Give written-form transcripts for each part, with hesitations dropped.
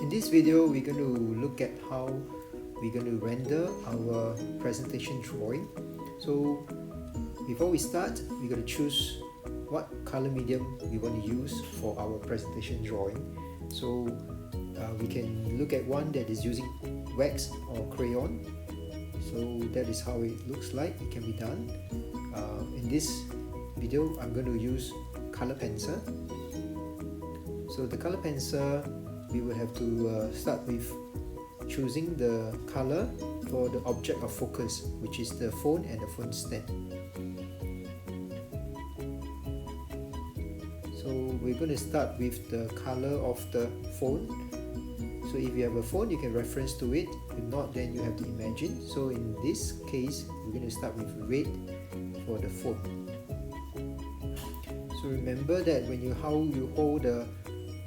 In this video, we're going to look at how we're going to render our presentation drawing. So before we start, we're going to choose what color medium we want to use for our presentation drawing. So we can look at one that is using wax or crayon. So that is how it looks like. It can be done. In this video, I'm going to use color pencil. So the color pencil, we will have to start with choosing the color for the object of focus, which is the phone and the phone stand. So we're going to start with the color of the phone. So if you have a phone, you can reference to it. If not, then you have to imagine. So in this case, we're going to start with red for the phone. So remember that how you hold the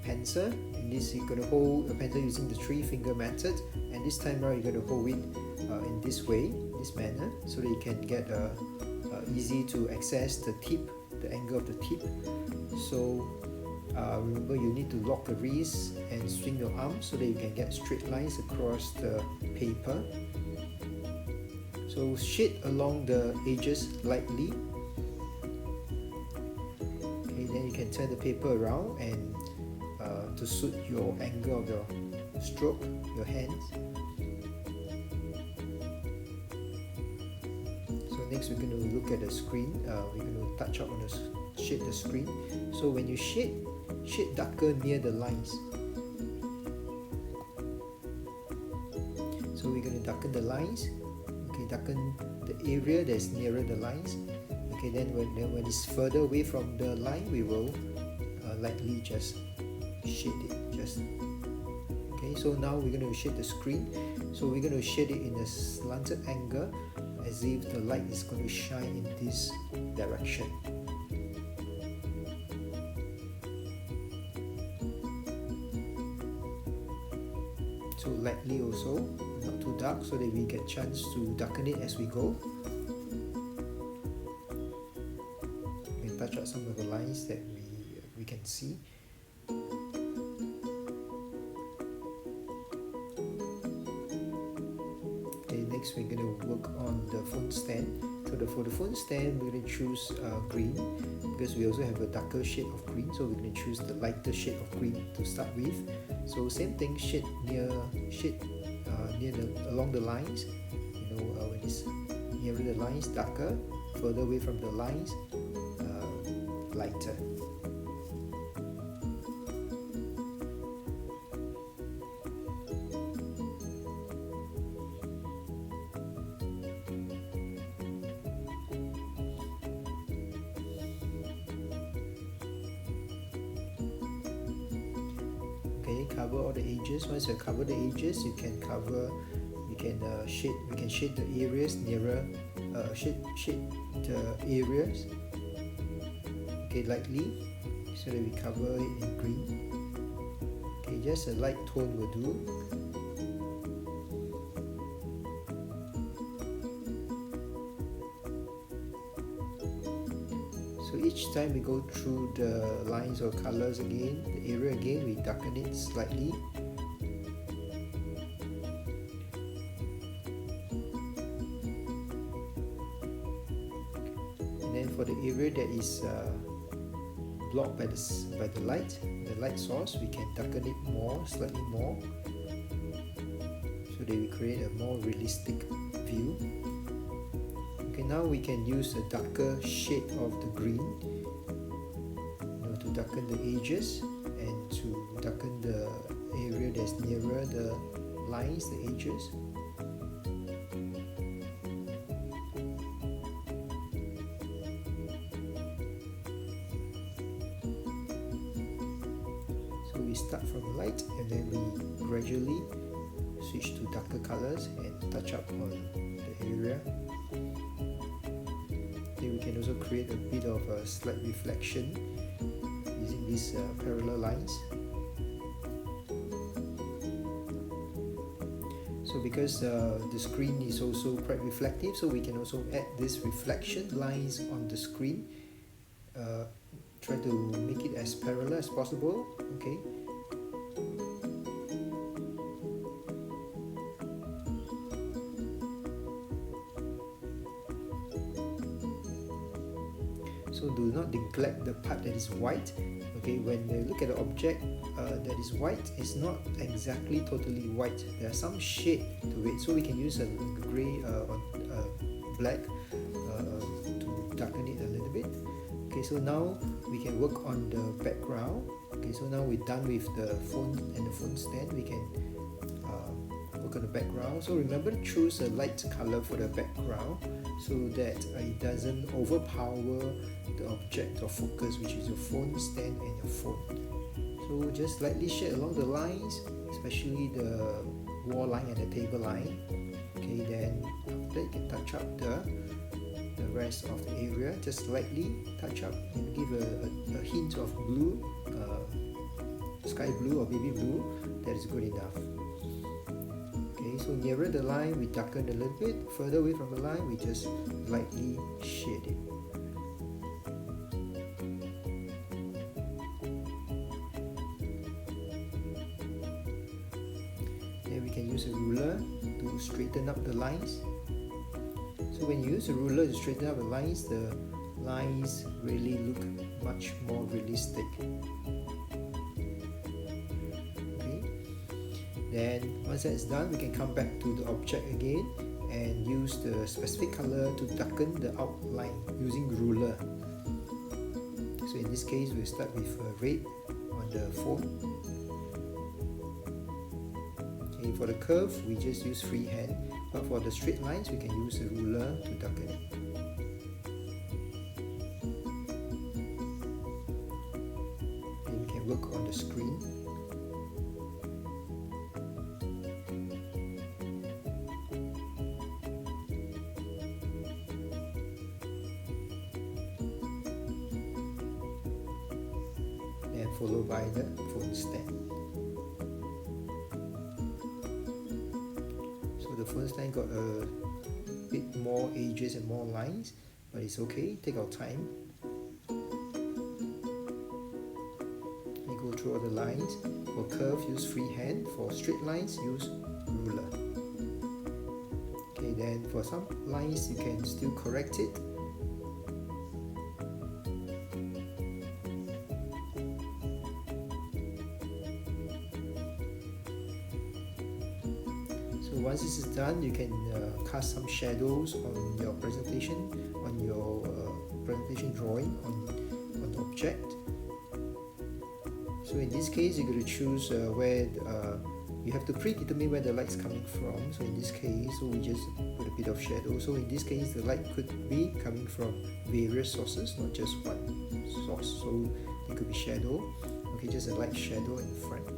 pencil, in this you're going to hold a pencil using the 3-finger method, and this time around you're going to hold it in this way, this manner, so that you can get easy to access the tip, the angle of the tip. So remember, you need to lock the wrist and swing your arm so that you can get straight lines across the paper. So shade along the edges lightly. Okay, then you can turn the paper around and to suit your angle of your stroke, your hands. So next we're going to look at the screen. We're going to touch up on the shade the screen. So when you shade darker near the lines. So we're going to darken the lines. Okay, darken the area that's nearer the lines. Okay, then when it's further away from the line, we will lightly just shade it. Okay, so now we're going to shade the screen. So we're going to shade it in a slanted angle, as if the light is going to shine in this direction. So lightly also, not too dark, so that we get a chance to darken it as we go. We can touch out some of the lines that we can see. Okay, next we're going to work on the phone stand. So for the phone stand, we're going to choose green, because we also have a darker shade of green, so we're going to choose the lighter shade of green to start with. So same thing, shade along the lines. When it's nearer the lines, darker. Further away from the lines, lighter. Okay, cover all the edges. Once you cover the edges, we can shade the areas nearer, shade the areas, okay, lightly, so that we cover it in green. Okay, just a light tone will do. So each time we go through the lines or colors again, the area again, we darken it slightly. And then for the area that is blocked by the light source, we can darken it more, slightly more, so that we create a more realistic view. Okay, now we can use a darker shade of the green, to darken the edges and to darken the area that's nearer the lines, the edges. So we start from light and then we gradually switch to darker colors and touch up on the area. We can also create a bit of a slight reflection using these parallel lines. So because the screen is also quite reflective, so we can also add these reflection lines on the screen. Try to make it as parallel as possible. Okay. So do not neglect the part that is white. Okay, when you look at the object that is white, it's not exactly totally white. There are some shade to it, so we can use a grey or black to darken it a little bit. Okay, so now we can work on the background. Okay, so now we're done with the phone and the phone stand. We can work on the background. So remember to choose a light color for the background so that it doesn't overpower the object of focus, which is your phone stand and your phone. So just lightly shade along the lines, especially the wall line and the table line. Okay, then after you can touch up the rest of the area. Just lightly touch up and give a hint of blue, sky blue or baby blue. That is good enough. Okay, so nearer the line we darken a little bit, further away from the line we just lightly shade it. Then we can use a ruler to straighten up the lines. So when you use a ruler to straighten up the lines really look much more realistic. Okay. Then once that's done, we can come back to the object again and use the specific color to darken the outline using ruler. So in this case, we'll start with red on the phone. Okay, for the curve, we just use freehand. But for the straight lines, we can use a ruler to darken it. Then we can work on the screen. Then followed by the phone stand. The phone stand got a bit more edges and more lines, but it's okay, take our time. You go through all the lines. For curve, use freehand. For straight lines, use ruler. Okay, then for some lines you can still correct it. So once this is done, you can cast some shadows on your presentation, on your presentation drawing on the object. So in this case, you're going to choose where you have to predetermine where the light's coming from. So in this case, so we just put a bit of shadow. So in this case, the light could be coming from various sources, not just one source. So it could be shadow. Okay, just a light shadow in front.